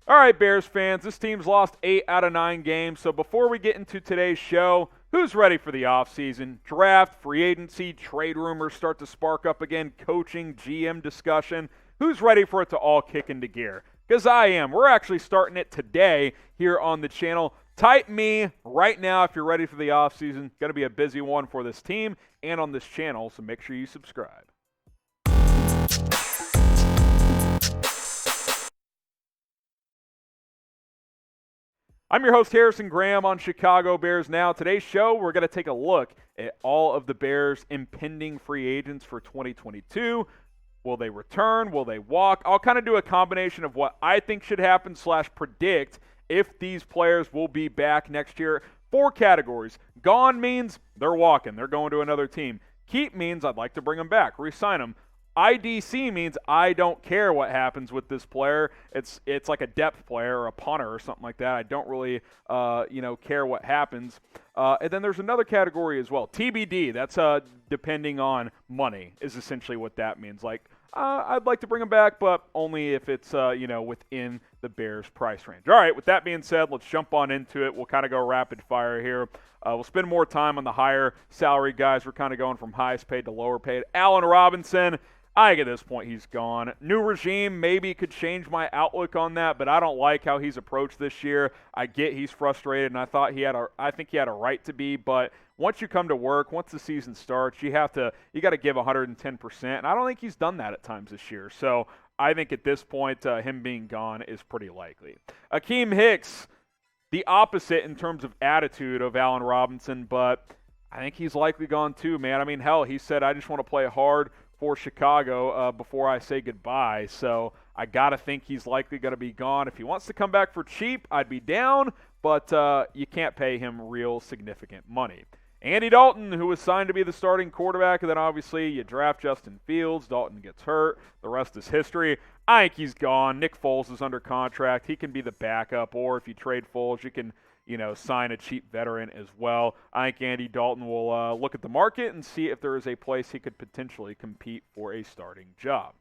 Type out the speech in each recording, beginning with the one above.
All right, Bears fans, this team's lost 8 out of 9 games, so before we get into today's show, who's ready for the offseason? Draft, free agency, trade rumors start to spark up again, coaching, GM discussion. Who's ready for it to all kick into gear? Because I am. We're actually starting it today here on the channel. Type me right now if you're ready for the offseason. Going to be a busy one for this team and on this channel, so make sure you subscribe. I'm your host, Harrison Graham, on Chicago Bears Now. Today's show, we're going to take a look at all of the Bears' impending free agents for 2022. Will they return? Will they walk? I'll kind of do a combination of what I think should happen / predict if these players will be back next year. 4 categories. Gone means they're walking. They're going to another team. Keep means I'd like to bring them back, re-sign them. IDC means I don't care what happens with this player. It's like a depth player or a punter or something like that. I don't really care what happens. And then there's another category as well. TBD, that's depending on money is essentially what that means. Like I'd like to bring him back, but only if it's within the Bears price range. All right, with that being said, let's jump on into it. We'll kind of go rapid fire here. We'll spend more time on the higher salary guys. We're kind of going from highest paid to lower paid. Allen Robinson, I think at this point he's gone. New regime maybe could change my outlook on that, but I don't like how he's approached this year. I get he's frustrated, and I think he had a right to be, but once you come to work, once the season starts, you got to give 110%, and I don't think he's done that at times this year. So I think at this point, him being gone is pretty likely. Akiem Hicks, the opposite in terms of attitude of Allen Robinson, but I think he's likely gone too, man. I mean, hell, he said, I just want to play hard for Chicago before I say goodbye. So I got to think he's likely going to be gone. If he wants to come back for cheap, I'd be down, but you can't pay him real significant money. Andy Dalton, who was signed to be the starting quarterback, and then obviously you draft Justin Fields. Dalton gets hurt. The rest is history. I think he's gone. Nick Foles is under contract. He can be the backup, or if you trade Foles, you can sign a cheap veteran as well. I think Andy Dalton will look at the market and see if there is a place he could potentially compete for a starting job.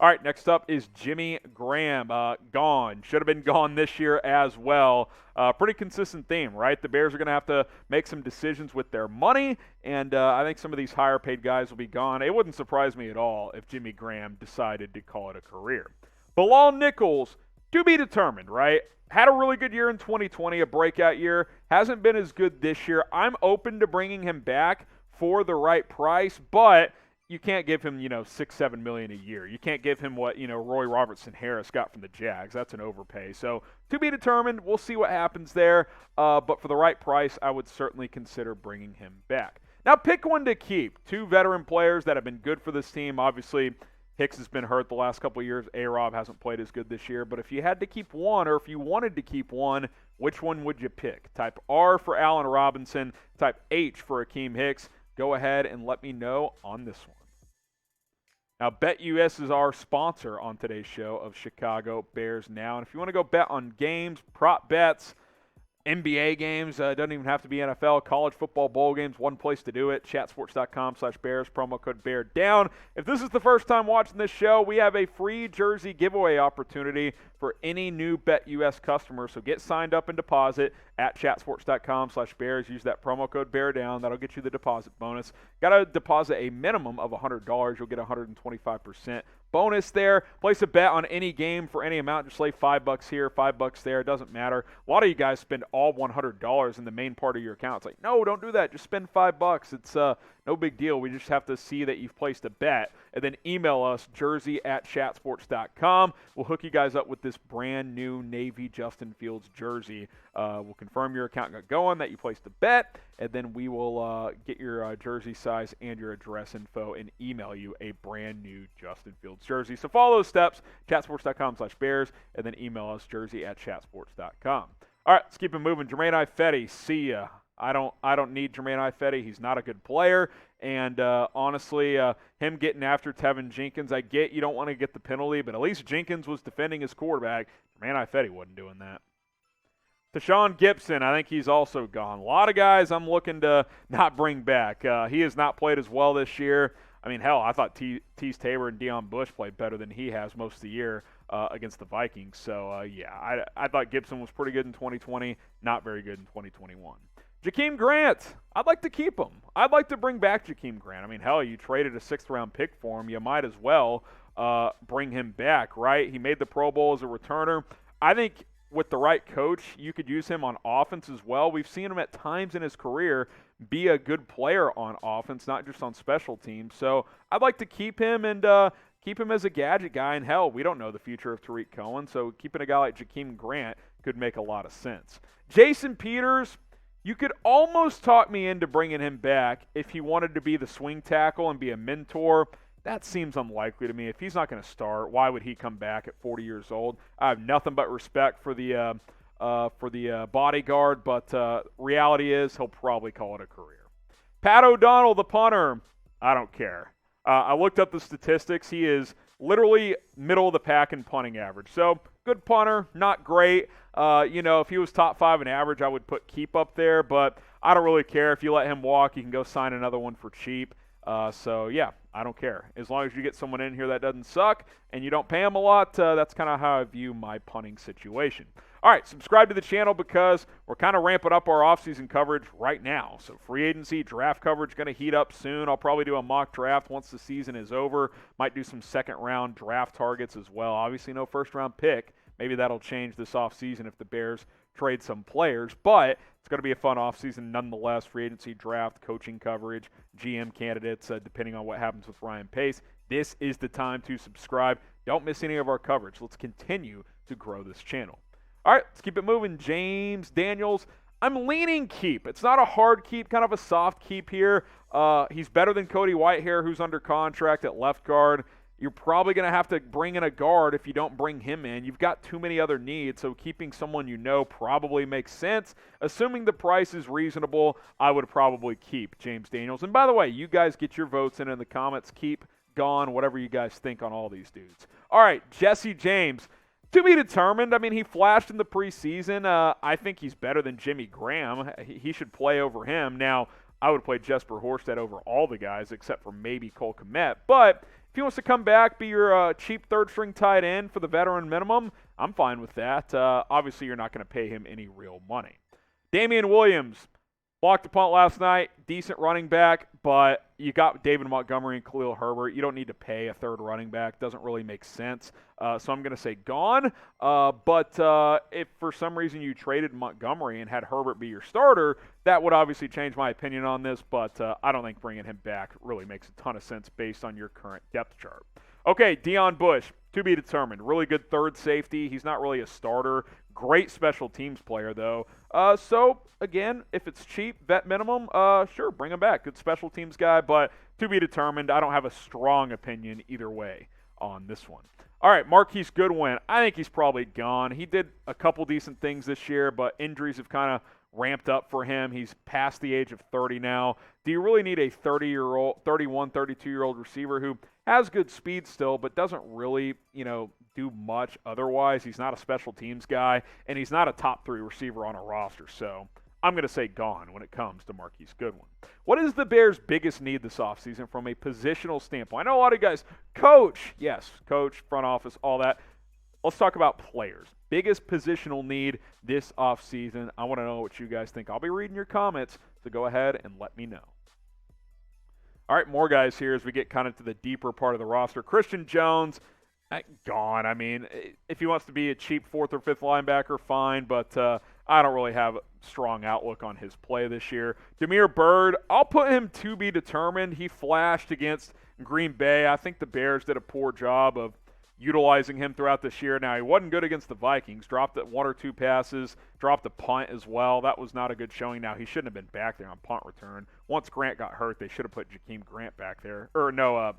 All right, next up is Jimmy Graham. Gone. Should have been gone this year as well. Pretty consistent theme, right? The Bears are going to have to make some decisions with their money, and I think some of these higher-paid guys will be gone. It wouldn't surprise me at all if Jimmy Graham decided to call it a career. Bilal Nichols, to be determined, right? Had a really good year in 2020, a breakout year. Hasn't been as good this year. I'm open to bringing him back for the right price, but you can't give him, $6-7 million a year. You can't give him what, Roy Robertson Harris got from the Jags. That's an overpay. So to be determined. We'll see what happens there. But for the right price, I would certainly consider bringing him back. Now pick one to keep. 2 veteran players that have been good for this team. Obviously, Hicks has been hurt the last couple of years. A-Rob hasn't played as good this year. But if you had to keep one, or if you wanted to keep one, which one would you pick? Type R for Allen Robinson. Type H for Akiem Hicks. Go ahead and let me know on this one. Now, BetUS is our sponsor on today's show of Chicago Bears Now. And if you want to go bet on games, prop bets, NBA games, doesn't even have to be NFL, college football bowl games, one place to do it, chatsports.com/Bears, promo code BEARDOWN. If this is the first time watching this show, we have a free jersey giveaway opportunity for any new BetUS customer. So get signed up and deposit at chatsports.com/Bears. Use that promo code BEARDOWN. That'll get you the deposit bonus. Got to deposit a minimum of $100. You'll get 125% bonus there. Place a bet on any game for any amount. Just lay $5 here, $5 there. It doesn't matter. A lot of you guys spend all $100 in the main part of your account. It's like, no, don't do that. Just spend $5. It's no big deal. We just have to see that you've placed a bet. And then email us, jersey@chatsports.com. We'll hook you guys up with this brand new Navy Justin Fields jersey. We'll confirm your account got going, that you placed a bet, and then we will get your jersey size and your address info and email you a brand new Justin Fields jersey. So follow those steps, chatsports.com/Bears, and then email us, jersey@chatsports.com. All right, let's keep it moving. Germain Ifedi, see ya. I don't need Germain Ifedi. He's not a good player. And honestly, him getting after Tevin Jenkins, I get you don't want to get the penalty, but at least Jenkins was defending his quarterback. Germain Ifedi wasn't doing that. Tashaun Gipson, I think he's also gone. A lot of guys I'm looking to not bring back. He has not played as well this year. I mean, hell, I thought Tease Tabor and Deon Bush played better than he has most of the year. against the Vikings. So, yeah, I thought Gipson was pretty good in 2020, not very good in 2021. Jakeem Grant, I'd like to keep him. I'd like to bring back Jakeem Grant. I mean, hell, you traded a 6th-round pick for him. You might as well bring him back, right? He made the Pro Bowl as a returner. I think with the right coach, you could use him on offense as well. We've seen him at times in his career be a good player on offense, not just on special teams. So I'd like to keep him and keep him as a gadget guy. And hell, we don't know the future of Tariq Cohen, so keeping a guy like Jakeem Grant could make a lot of sense. Jason Peters, you could almost talk me into bringing him back if he wanted to be the swing tackle and be a mentor. That seems unlikely to me. If he's not going to start, why would he come back at 40 years old? I have nothing but respect for the bodyguard, but reality is he'll probably call it a career. Pat O'Donnell, the punter, I don't care. I looked up the statistics. He is literally middle of the pack in punting average. So good punter, not great. If he was top 5 in average, I would put keep up there, but I don't really care. If you let him walk, you can go sign another one for cheap. Yeah, I don't care. As long as you get someone in here that doesn't suck and you don't pay him a lot, that's kind of how I view my punting situation. All right, subscribe to the channel because we're kind of ramping up our offseason coverage right now. So free agency, draft coverage going to heat up soon. I'll probably do a mock draft once the season is over. Might do some second-round draft targets as well. Obviously no first-round pick. Maybe that'll change this offseason if the Bears trade some players, but it's going to be a fun offseason nonetheless. Free agency, draft, coaching coverage, GM candidates, depending on what happens with Ryan Pace. This is the time to subscribe. Don't miss any of our coverage. Let's continue to grow this channel. All right, let's keep it moving. James Daniels, I'm leaning keep. It's not a hard keep, kind of a soft keep here. He's better than Cody Whitehair, who's under contract at left guard. You're probably going to have to bring in a guard if you don't bring him in. You've got too many other needs, so keeping someone you know probably makes sense. Assuming the price is reasonable, I would probably keep James Daniels. And by the way, you guys get your votes in the comments. Keep, gone, whatever you guys think on all these dudes. All right, Jesse James. To be determined. I mean, he flashed in the preseason. I think he's better than Jimmy Graham. He should play over him. Now, I would play Jesper Horsted over all the guys except for maybe Cole Kmet. But if he wants to come back, be your cheap third-string tight end for the veteran minimum, I'm fine with that. Obviously, you're not going to pay him any real money. Damien Williams blocked the punt last night. Decent running back, but you got David Montgomery and Khalil Herbert. You don't need to pay a third running back. Doesn't really make sense. So I'm going to say gone. But if for some reason you traded Montgomery and had Herbert be your starter, that would obviously change my opinion on this. But I don't think bringing him back really makes a ton of sense based on your current depth chart. Okay, Deon Bush, to be determined. Really good third safety. He's not really a starter. Great special teams player, though. So, again, if it's cheap, vet minimum, sure, bring him back. Good special teams guy, but to be determined. I don't have a strong opinion either way on this one. All right, Marquise Goodwin. I think he's probably gone. He did a couple decent things this year, but injuries have kind of ramped up for him. He's past the age of 30 now. Do you really need a 31, 32-year-old receiver who has good speed still, but doesn't really, do much otherwise? He's not a special teams guy, and he's not a top 3 receiver on a roster. So I'm going to say gone when it comes to Marquise Goodwin. What is the Bears' biggest need this offseason from a positional standpoint? I know a lot of guys, coach, yes, coach, front office, all that. Let's talk about players. Biggest positional need this offseason. I want to know what you guys think. I'll be reading your comments, so go ahead and let me know. All right, more guys here as we get kind of to the deeper part of the roster. Christian Jones, gone. I mean, if he wants to be a cheap 4th or 5th linebacker, fine, but I don't really have a strong outlook on his play this year. Damiere Byrd, I'll put him to be determined. He flashed against Green Bay. I think the Bears did a poor job of utilizing him throughout this year. Now, he wasn't good against the Vikings. Dropped 1 or 2 passes, dropped a punt as well. That was not a good showing. Now, he shouldn't have been back there on punt return. Once Grant got hurt, they should have put Jakeem Grant back there. Or no,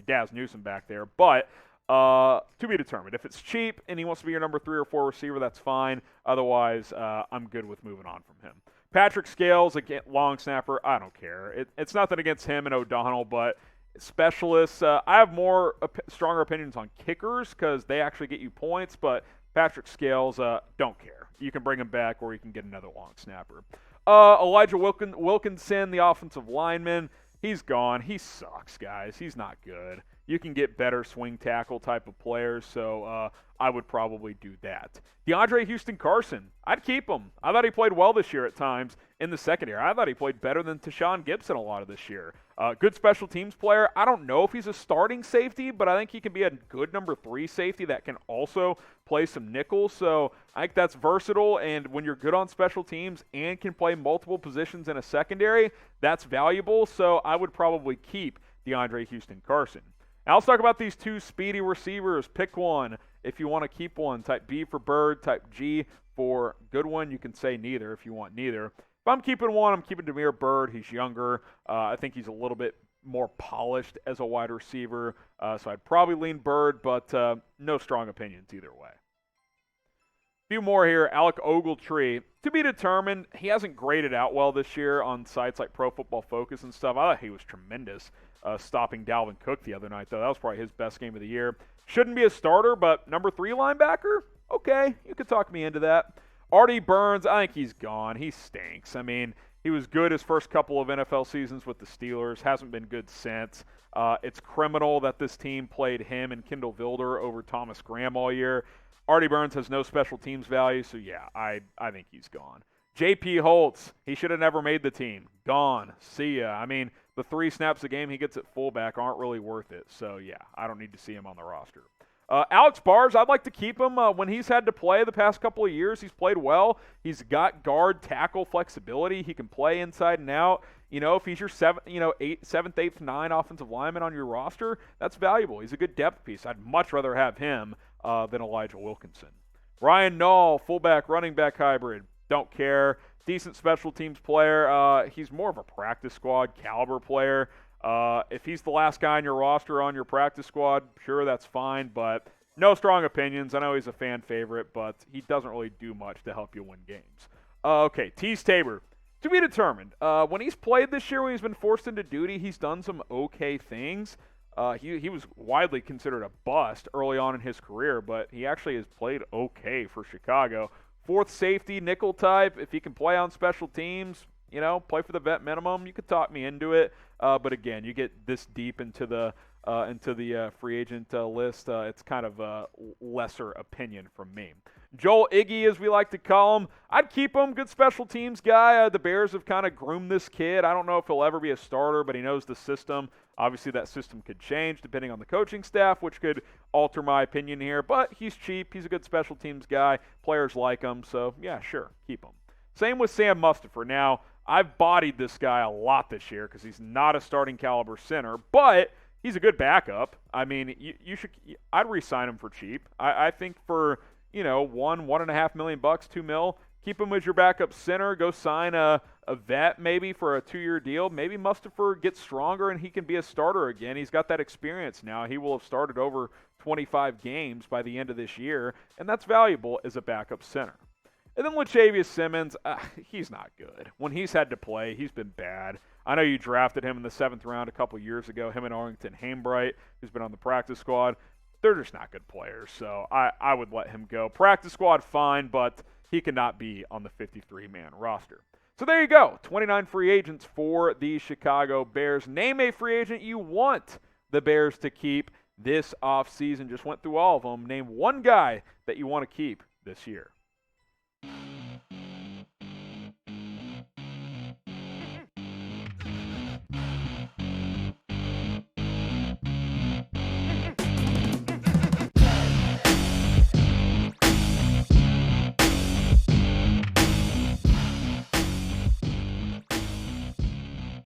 Daz Newsome back there. But to be determined. If it's cheap and he wants to be your number 3 or 4 receiver, that's fine. Otherwise, I'm good with moving on from him. Patrick Scales, again, long snapper, I don't care. It's nothing against him and O'Donnell, but specialists, I have stronger opinions on kickers because they actually get you points, but Patrick Scales, don't care. You can bring him back or you can get another long snapper. Elijah Wilkinson, the offensive lineman, he's gone. He sucks, guys. He's not good. You can get better swing tackle type of players, so I would probably do that. DeAndre Houston-Carson, I'd keep him. I thought he played well this year at times in the secondary. I thought he played better than Tashaun Gipson a lot of this year. Good special teams player. I don't know if he's a starting safety, but I think he can be a good number 3 safety that can also play some nickel. So I think that's versatile, and when you're good on special teams and can play multiple positions in a secondary, that's valuable. So I would probably keep DeAndre Houston-Carson. Now let's talk about these 2 speedy receivers. Pick one if you want to keep one. Type B for Byrd, type G for Goodwin. You can say neither if you want neither. If I'm keeping one, I'm keeping Damiere Byrd. He's younger. I think he's a little bit more polished as a wide receiver. So I'd probably lean Byrd, but no strong opinions either way. A few more here. Alec Ogletree, to be determined. He hasn't graded out well this year on sites like Pro Football Focus and stuff. I thought he was tremendous stopping Dalvin Cook the other night, though. That was probably his best game of the year. Shouldn't be a starter, but number 3 linebacker? Okay, you could talk me into that. Artie Burns, I think he's gone. He stinks. I mean, he was good his first couple of NFL seasons with the Steelers. Hasn't been good since. It's criminal that this team played him and Kendall Vilder over Thomas Graham all year. Artie Burns has no special teams value, so yeah, I think he's gone. J.P. Holtz, he should have never made the team. Gone. See ya. I mean, the 3 snaps a game he gets at fullback aren't really worth it. So, yeah, I don't need to see him on the roster. Alex Bars, I'd like to keep him. When he's had to play the past couple of years, he's played well. He's got guard tackle flexibility. He can play inside and out. You know, if he's your 7th, 8th, 9 offensive lineman on your roster, that's valuable. He's a good depth piece. I'd much rather have him than Elijah Wilkinson. Ryan Nall, fullback, running back hybrid. Don't care. Decent special teams player. He's more of a practice squad caliber player. If he's the last guy on your roster on your practice squad, sure, that's fine, but no strong opinions. I know he's a fan favorite, but he doesn't really do much to help you win games. Okay, Tease Tabor. To be determined. When he's played this year, when he's been forced into duty, he's done some okay things. He was widely considered a bust early on in his career, but he actually has played okay for Chicago. 4th safety, nickel type. If he can play on special teams, play for the vet minimum, you could talk me into it. But again, you get this deep into the free agent list, it's kind of a lesser opinion from me. Joel Iggy, as we like to call him, I'd keep him. Good special teams guy. The Bears have kind of groomed this kid. I don't know if he'll ever be a starter, but he knows the system. Obviously, that system could change depending on the coaching staff, which could alter my opinion here. But he's cheap. He's a good special teams guy. Players like him. So, yeah, sure, keep him. Same with Sam Mustipher. Now, I've bodied this guy a lot this year because he's not a starting caliber center, but he's a good backup. I mean, I'd re-sign him for cheap. I think for, $1.5 million, $2 million, keep him as your backup center. Go sign a vet maybe for a 2-year deal. Maybe Mustipher gets stronger and he can be a starter again. He's got that experience now. He will have started over 25 games by the end of this year, and that's valuable as a backup center. And then Latavius Simmons, he's not good. When he's had to play, he's been bad. I know you drafted him in the 7th round a couple years ago, him and Arlington Hainbright, who's been on the practice squad. They're just not good players, so I would let him go. Practice squad, fine, but he cannot be on the 53-man roster. So there you go, 29 free agents for the Chicago Bears. Name a free agent you want the Bears to keep this offseason. Just went through all of them. Name one guy that you want to keep this year.